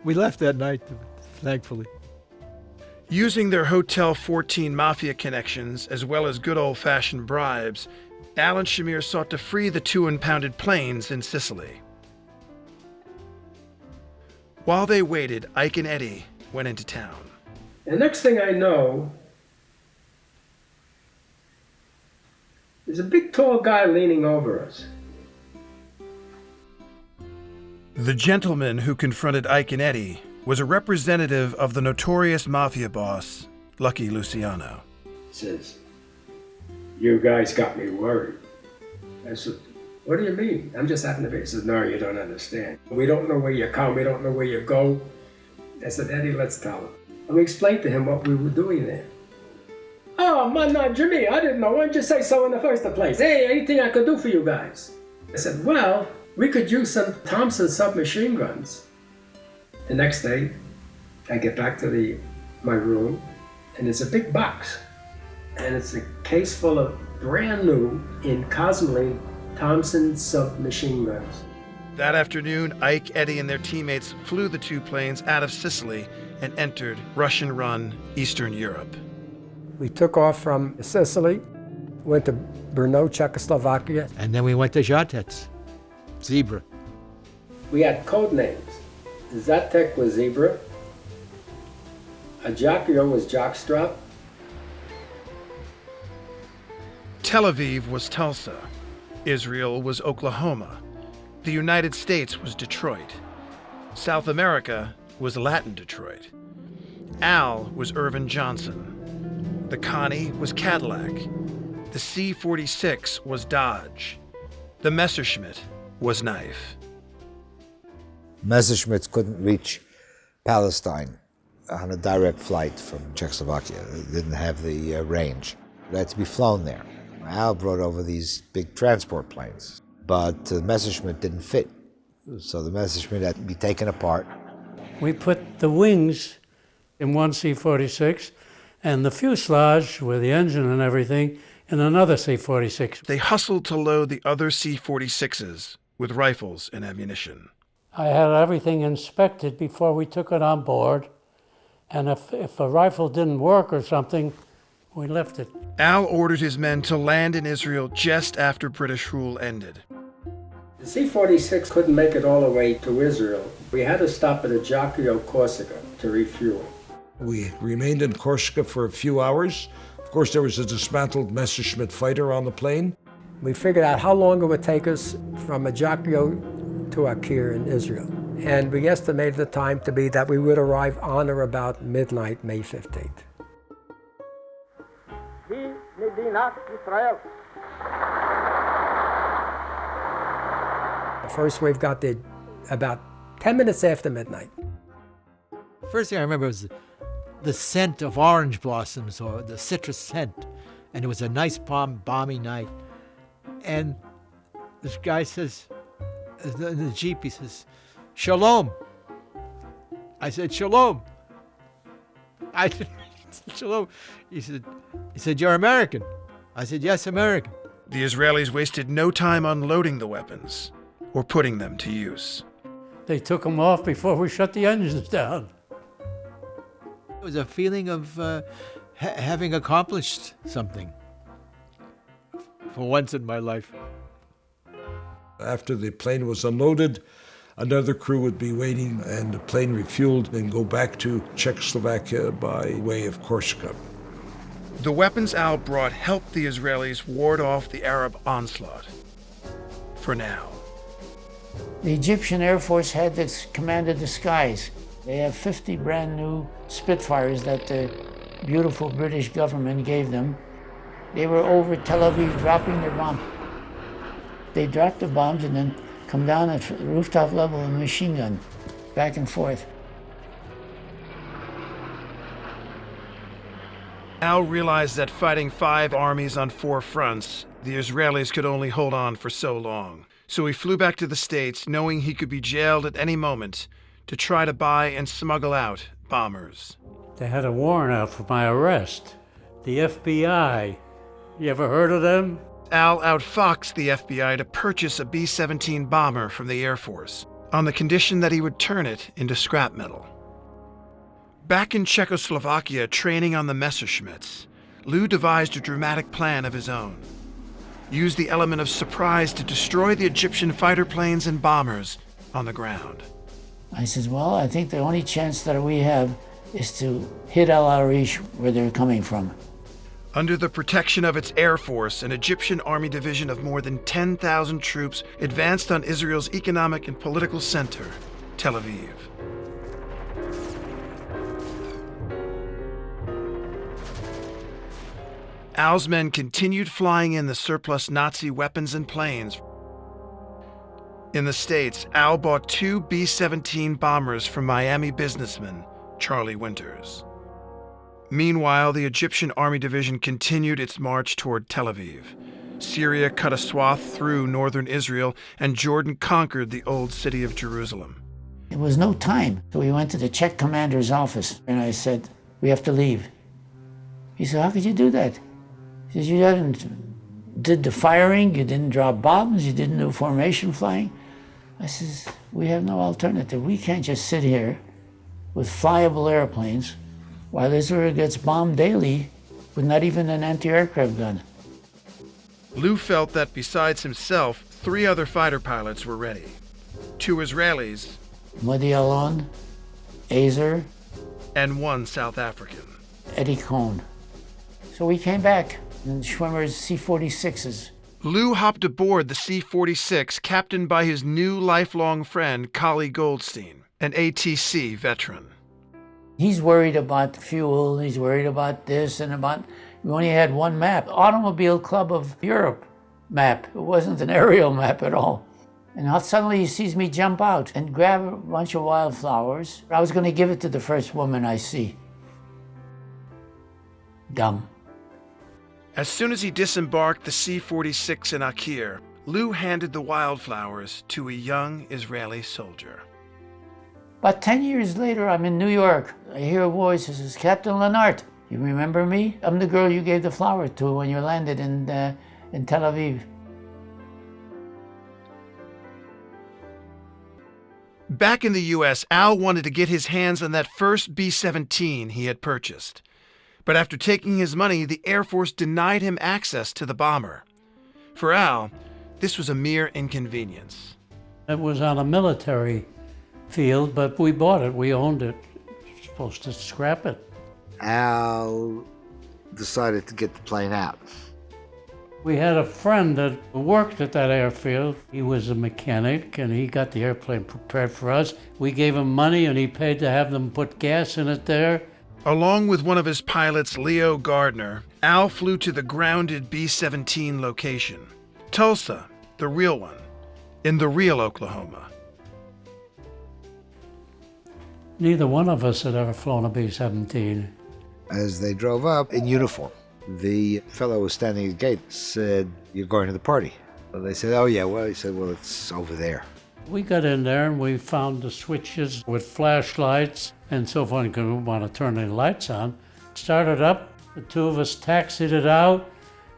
We left that night, thankfully. Using their Hotel 14 mafia connections, as well as good old-fashioned bribes, Al and Shamir sought to free the 2 impounded planes in Sicily. While they waited, Ike and Eddie went into town. The next thing I know, there's a big tall guy leaning over us. The gentleman who confronted Ike and Eddie was a representative of the notorious mafia boss, Lucky Luciano. He says, you guys got me worried. I said, What do you mean? I'm just at the base. He says, no, you don't understand. We don't know where you come. We don't know where you go. I said, Eddie, let's tell him. And we explained to him what we were doing there. Oh, man, no, Jimmy, I didn't know. Why didn't you say so in the first place? Hey, anything I could do for you guys? I said, well, we could use some Thompson submachine guns. The next day, I get back to my room, and it's a big box. And it's a case full of brand new in Cosmoline Thompson submachine guns. That afternoon, Ike, Eddie, and their teammates flew the two planes out of Sicily and entered Russian-run Eastern Europe. We took off from Sicily, went to Brno, Czechoslovakia. And then we went to Žatec, Zebra. We had code names. Zatek was Zebra, Ajaccio was Jockstrap. Tel Aviv was Tulsa. Israel was Oklahoma. The United States was Detroit. South America was Latin Detroit. Al was Irvin Johnson. The Connie was Cadillac. The C-46 was Dodge. The Messerschmitt was Knife. Messerschmitts couldn't reach Palestine on a direct flight from Czechoslovakia. They didn't have the range. They had to be flown there. Al brought over these big transport planes, but the Messerschmitt didn't fit. So the Messerschmitt had to be taken apart. We put the wings in one C-46 and the fuselage with the engine and everything in another C-46. They hustled to load the other C-46s with rifles and ammunition. I had everything inspected before we took it on board, and if a rifle didn't work or something, we left it. Al ordered his men to land in Israel just after British rule ended. The C-46 couldn't make it all the way to Israel. We had to stop at Ajaccio, Corsica to refuel. We remained in Corsica for a few hours. Of course, there was a dismantled Messerschmitt fighter on the plane. We figured out how long it would take us from Ajaccio to Akir in Israel. And we estimated the time to be that we would arrive on or about midnight, May 15th. The first wave got there about 10 minutes after midnight. First thing I remember was the scent of orange blossoms, or the citrus scent. And it was a nice balmy night. And this guy says, in the Jeep, he says, "Shalom." I said, "Shalom." I said, "Shalom." He said, "You're American." I said, "Yes, American." The Israelis wasted no time unloading the weapons or putting them to use. They took them off before we shut the engines down. It was a feeling of having accomplished something for once in my life. After the plane was unloaded, another crew would be waiting, and the plane refueled and go back to Czechoslovakia by way of Corsica. The weapons Al brought helped the Israelis ward off the Arab onslaught. For now. The Egyptian Air Force had this command of the skies. They have 50 brand new Spitfires that the beautiful British government gave them. They were over Tel Aviv dropping their bombs. They dropped the bombs and then come down at rooftop level with a machine gun, back and forth. Al realized that fighting 5 armies on 4 fronts, the Israelis could only hold on for so long. So he flew back to the States, knowing he could be jailed at any moment, to try to buy and smuggle out bombers. They had a warrant out for my arrest. The FBI. You ever heard of them? Al outfoxed the FBI to purchase a B-17 bomber from the Air Force, on the condition that he would turn it into scrap metal. Back in Czechoslovakia, training on the Messerschmitts, Lou devised a dramatic plan of his own. Used the element of surprise to destroy the Egyptian fighter planes and bombers on the ground. I said, well, I think the only chance that we have is to hit El Arish where they're coming from. Under the protection of its Air Force, an Egyptian army division of more than 10,000 troops advanced on Israel's economic and political center, Tel Aviv. Al's men continued flying in the surplus Nazi weapons and planes In the States, Al bought 2 B-17 bombers from Miami businessman Charlie Winters. Meanwhile, the Egyptian Army Division continued its march toward Tel Aviv. Syria cut a swath through northern Israel, and Jordan conquered the old city of Jerusalem. It was no time. So we went to the Czech commander's office, and I said, we have to leave. He said, how could you do that? He says, you did the firing, you didn't drop bombs, you didn't do formation flying. I says, we have no alternative. We can't just sit here with flyable airplanes while Israel gets bombed daily with not even an anti-aircraft gun. Lou felt that besides himself, 3 other fighter pilots were ready. 2 Israelis, Modi Alon, Azer, and 1 South African, Eddie Cohn. So we came back in Schwimmer's C-46s. Lou hopped aboard the C-46, captained by his new lifelong friend, Kali Goldstein, an ATC veteran. He's worried about fuel, he's worried about this and about, we only had one map, Automobile Club of Europe map. It wasn't an aerial map at all. And now suddenly he sees me jump out and grab a bunch of wildflowers. I was going to give it to the first woman I see. Dumb. As soon as he disembarked the C-46 in Akir, Lou handed the wildflowers to a young Israeli soldier. About 10 years later, I'm in New York. I hear a voice that says, Captain Lenart, you remember me? I'm the girl you gave the flower to when you landed in Tel Aviv. Back in the U.S., Al wanted to get his hands on that first B-17 he had purchased. But after taking his money, the Air Force denied him access to the bomber. For Al, this was a mere inconvenience. It was on a military field, but we bought it, we owned it. Supposed to scrap it. Al decided to get the plane out. We had a friend that worked at that airfield. He was a mechanic and he got the airplane prepared for us. We gave him money and he paid to have them put gas in it there. Along with one of his pilots, Leo Gardner, Al flew to the grounded B-17 location, Tulsa, the real one, in the real Oklahoma. Neither one of us had ever flown a B-17. As they drove up in uniform, the fellow who was standing at the gate said, "You're going to the party." So they said, "Oh yeah, well," he said, "well, it's over there." We got in there and we found the switches with flashlights and so forth, because we want to turn the lights on. Started up, the 2 of us taxied it out.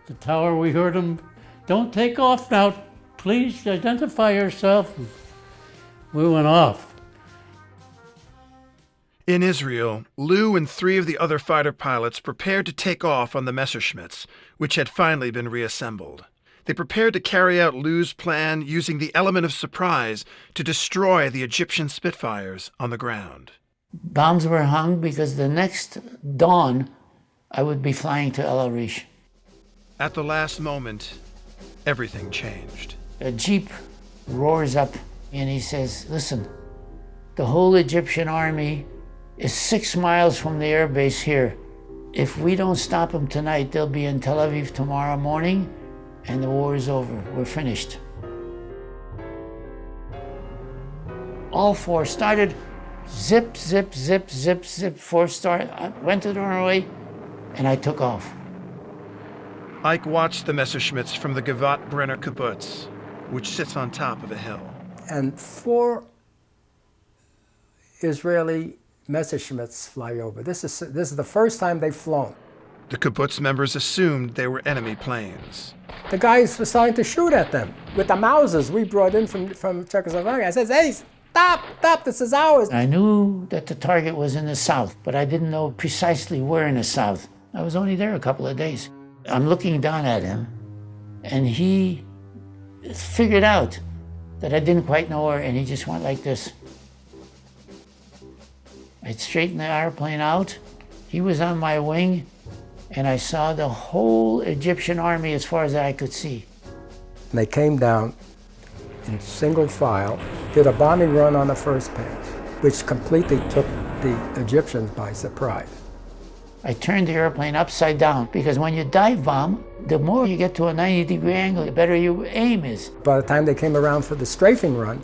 The tower, we heard him, "Don't take off now, please identify yourself." We went off. In Israel, Lou and 3 of the other fighter pilots prepared to take off on the Messerschmitts, which had finally been reassembled. They prepared to carry out Lou's plan using the element of surprise to destroy the Egyptian Spitfires on the ground. Bombs were hung because the next dawn I would be flying to El Arish. At the last moment, everything changed. A jeep roars up and he says, "Listen, the whole Egyptian army is 6 miles from the air base here. If we don't stop them tonight, they'll be in Tel Aviv tomorrow morning and the war is over. We're finished." All 4 started, zip, zip, zip, zip, zip, 4 started. I went to the runway and I took off. Ike watched the Messerschmitts from the Givat Brenner kibbutz, which sits on top of a hill. And 4 Israeli Messerschmitts fly over. This is the first time they've flown. The kibbutz members assumed they were enemy planes. The guys assigned to shoot at them with the Mausers we brought in from Czechoslovakia. I said, "Hey, stop, this is ours." I knew that the target was in the south, but I didn't know precisely where in the south. I was only there a couple of days. I'm looking down at him, and he figured out that I didn't quite know where, and he just went like this. I straightened the airplane out. He was on my wing, and I saw the whole Egyptian army as far as I could see. They came down in single file, did a bombing run on the first pass, which completely took the Egyptians by surprise. I turned the airplane upside down because when you dive bomb, the more you get to a 90-degree angle, the better your aim is. By the time they came around for the strafing run,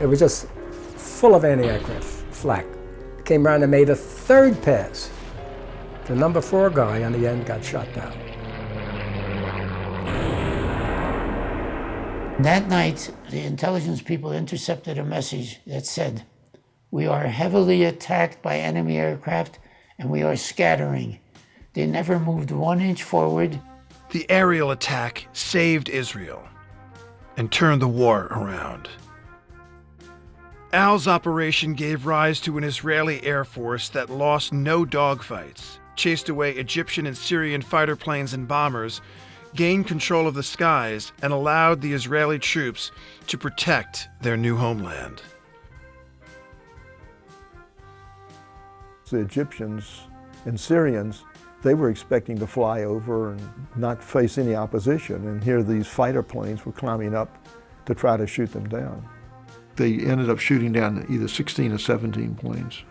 it was just full of anti-aircraft flak. Came around and made a third pass. The number 4 guy on the end got shot down. That night, the intelligence people intercepted a message that said, "We are heavily attacked by enemy aircraft and we are scattering." They never moved 1 inch forward. The aerial attack saved Israel and turned the war around. Al's operation gave rise to an Israeli air force that lost no dogfights, chased away Egyptian and Syrian fighter planes and bombers, gained control of the skies, and allowed the Israeli troops to protect their new homeland. The Egyptians and Syrians, they were expecting to fly over and not face any opposition, and here these fighter planes were climbing up to try to shoot them down. They ended up shooting down either 16 or 17 planes.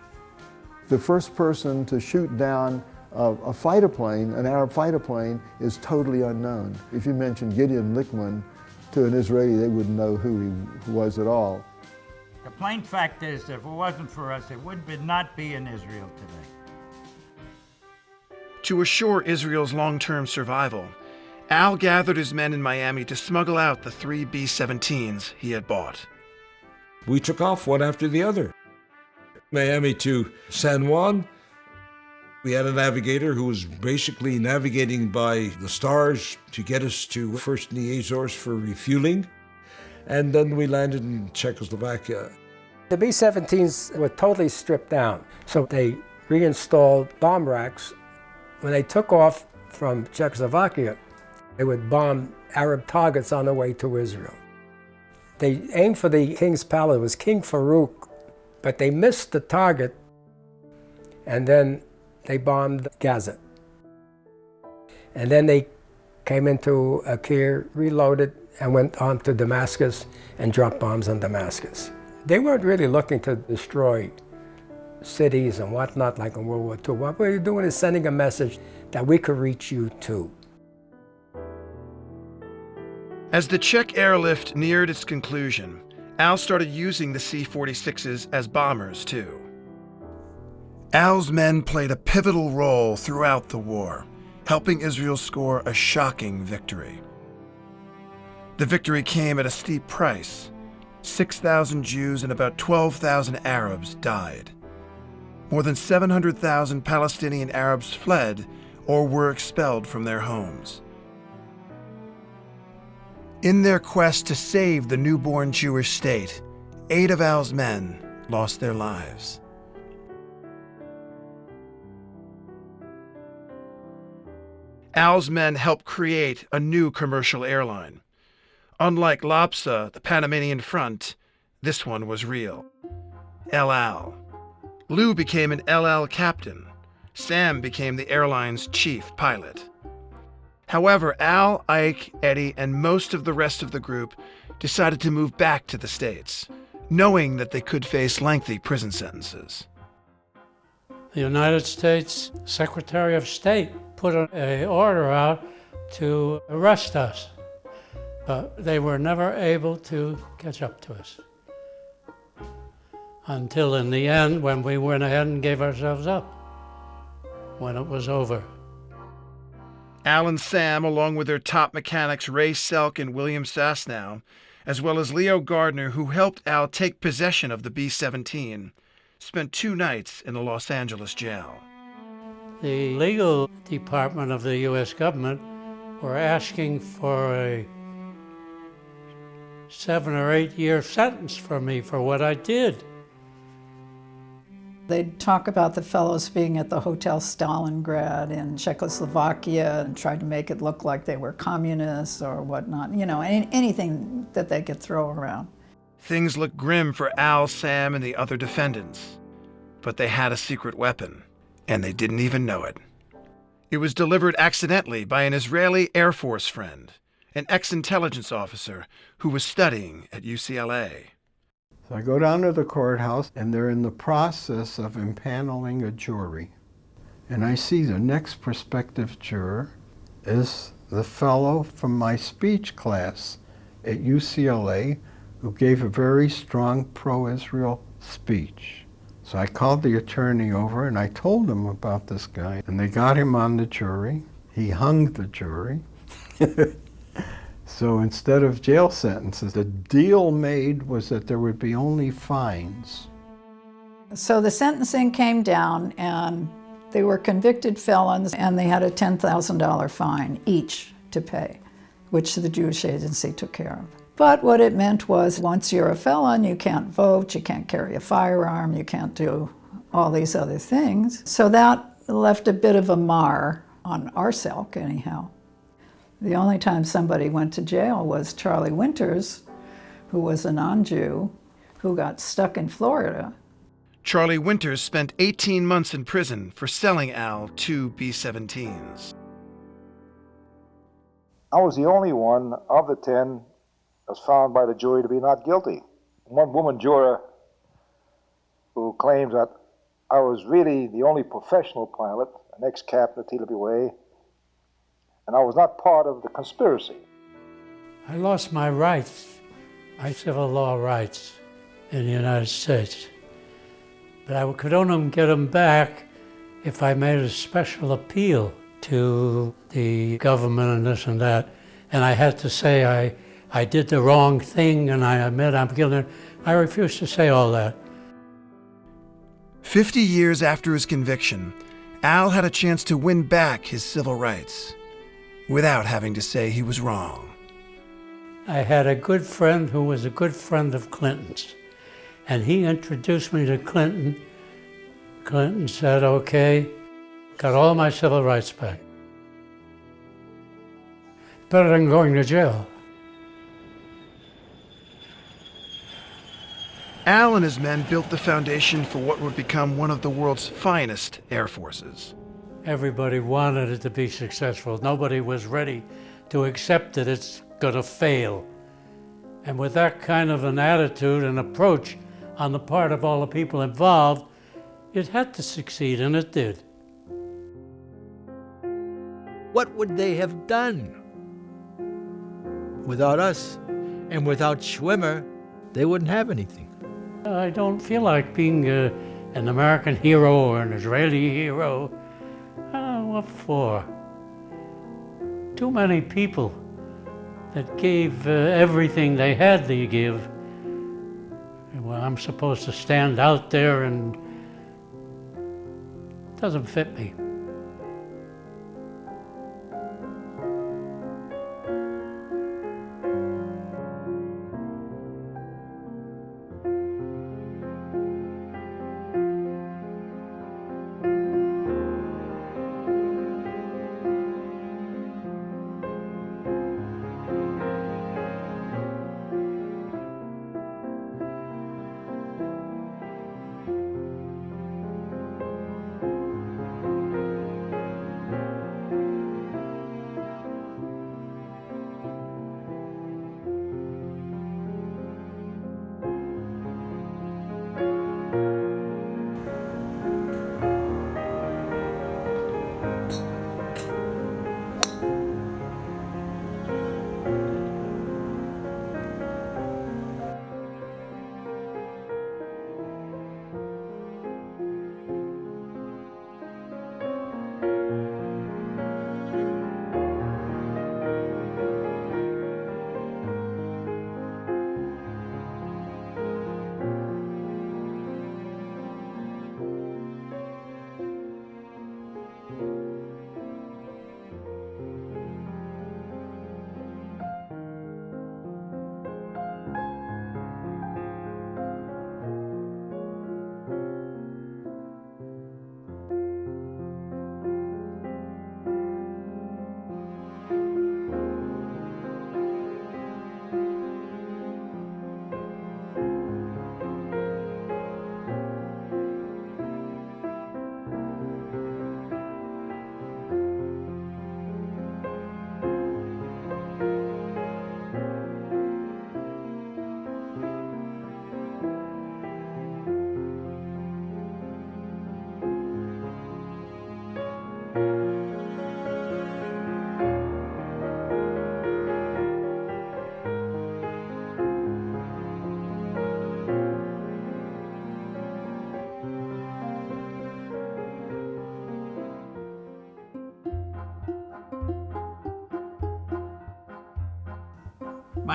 The first person to shoot down a fighter plane, an Arab fighter plane, is totally unknown. If you mention Gideon Lichtman to an Israeli, they wouldn't know who he was at all. The plain fact is, if it wasn't for us, it would not be in Israel today. To assure Israel's long-term survival, Al gathered his men in Miami to smuggle out the 3 B-17s he had bought. We took off one after the other. Miami to San Juan. We had a navigator who was basically navigating by the stars to get us to first in the Azores for refueling. And then we landed in Czechoslovakia. The B-17s were totally stripped down, so they reinstalled bomb racks. When they took off from Czechoslovakia, they would bomb Arab targets on their way to Israel. They aimed for the King's Palace, it was King Farouk, but they missed the target, and then they bombed Gaza. And then they came into Akir, reloaded, and went on to Damascus and dropped bombs on Damascus. They weren't really looking to destroy cities and whatnot like in World War II. What we were doing is sending a message that we could reach you too. As the Czech airlift neared its conclusion, Al started using the C-46s as bombers too. Al's men played a pivotal role throughout the war, helping Israel score a shocking victory. The victory came at a steep price. 6,000 Jews and about 12,000 Arabs died. More than 700,000 Palestinian Arabs fled or were expelled from their homes. In their quest to save the newborn Jewish state, 8 of Al's men lost their lives. Al's men helped create a new commercial airline. Unlike LAPSA, the Panamanian front, this one was real. El Al. Lou became an El Al captain. Sam became the airline's chief pilot. However, Al, Ike, Eddie, and most of the rest of the group decided to move back to the States, knowing that they could face lengthy prison sentences. The United States Secretary of State put an order out to arrest us, but they were never able to catch up to us. Until in the end, when we went ahead and gave ourselves up, when it was over. Al and Sam, along with their top mechanics Ray Selk and William Sasnow, as well as Leo Gardner, who helped Al take possession of the B-17, spent 2 nights in a Los Angeles jail. The legal department of the U.S. government were asking for a 7 or 8 year sentence for me for what I did. They'd talk about the fellows being at the Hotel Stalingrad in Czechoslovakia and tried to make it look like they were communists or whatnot, you know, anything that they could throw around. Things looked grim for Al, Sam, and the other defendants, but they had a secret weapon, and they didn't even know it. It was delivered accidentally by an Israeli Air Force friend, an ex-intelligence officer who was studying at UCLA. So I go down to the courthouse, and they're in the process of impaneling a jury. And I see the next prospective juror is the fellow from my speech class at UCLA who gave a very strong pro-Israel speech. So I called the attorney over and I told him about this guy, and they got him on the jury. He hung the jury. So instead of jail sentences, the deal made was that there would be only fines. So the sentencing came down and they were convicted felons and they had a $10,000 fine each to pay, which the Jewish agency took care of. But what it meant was once you're a felon, you can't vote, you can't carry a firearm, you can't do all these other things. So that left a bit of a mar on our silk anyhow. The only time somebody went to jail was Charlie Winters, who was a non-Jew, who got stuck in Florida. Charlie Winters spent 18 months in prison for selling Al 2 B-17s. I was the only one of the 10 that was found by the jury to be not guilty. One woman juror who claims that I was really the only professional pilot, an ex-captain of TWA, and I was not part of the conspiracy. I lost my rights, my civil law rights in the United States. But I could only get them back if I made a special appeal to the government and this and that. And I had to say I did the wrong thing and I admit I'm guilty. I refused to say all that. 50 years after his conviction, Al had a chance to win back his civil rights without having to say he was wrong. I had a good friend who was a good friend of Clinton's, and he introduced me to Clinton. Clinton said, okay, got all my civil rights back. Better than going to jail. Al and his men built the foundation for what would become one of the world's finest air forces. Everybody wanted it to be successful. Nobody was ready to accept that it's going to fail. And with that kind of an attitude and approach on the part of all the people involved, it had to succeed, and it did. What would they have done? Without us and without Schwimmer, they wouldn't have anything. I don't feel like being an American hero or an Israeli hero. What for? Too many people that gave everything they had to give. Well, I'm supposed to stand out there and it doesn't fit me.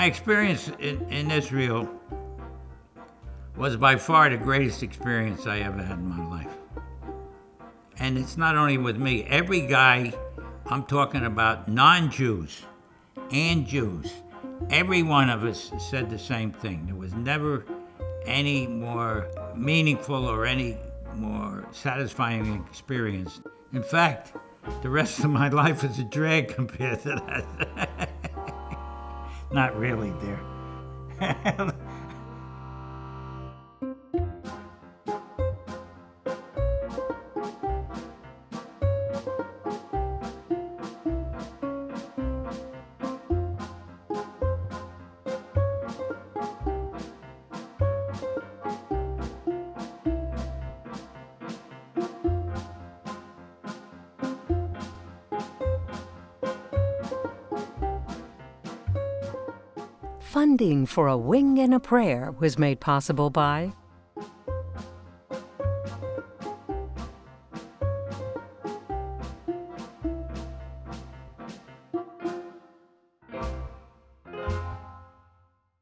My experience in Israel was by far the greatest experience I ever had in my life. And it's not only with me. Every guy, I'm talking about non-Jews and Jews, every one of us said the same thing. There was never any more meaningful or any more satisfying experience. In fact, the rest of my life is a drag compared to that. Not really, dear. Funding for A Wing and a Prayer was made possible by